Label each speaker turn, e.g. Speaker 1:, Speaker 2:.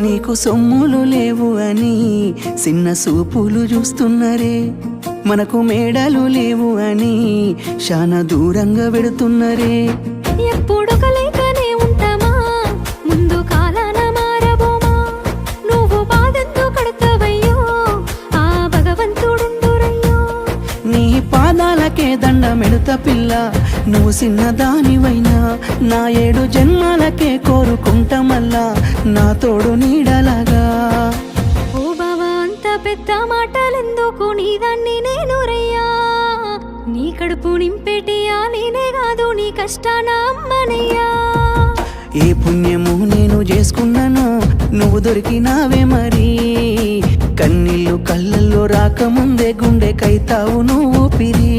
Speaker 1: నీకు సొమ్ములు లేవు అని చిన్న సూపులు చూస్తున్నరే, మనకు మేడలు లేవు అని శానా దూరంగా పెడుతున్నరే.
Speaker 2: ఎప్పుడు కలైకనే ఉంటామా, ముందు కాలాన మారబోమా. నువ్వు బాధెందు కడతావయ్యో, ఆ భగవంతుడుండురయ్యో.
Speaker 1: నీ పాదాలకే దండమెడుత పిల్ల, నువ్వు చిన్నదానివైనా నా 7 జన్మాలకే కోరుకుంటా మల్లా నా తోడు నీడలాగా.
Speaker 2: ఓ బావా అంత పెద్ద మాటలెందుకు, నీదాన్ని నేను రయ్యా. నీ కడుపు నింపేటియా నేనే కాదు, నీ కష్టాన అమ్మనయ్యా.
Speaker 1: ఏ పుణ్యము నేను చేసుకున్నానో నువ్వు దొరికినావే మరి. కన్నీళ్ళు కళ్ళల్లో రాకముందే గుండె కైతావు నువ్వు పిరి.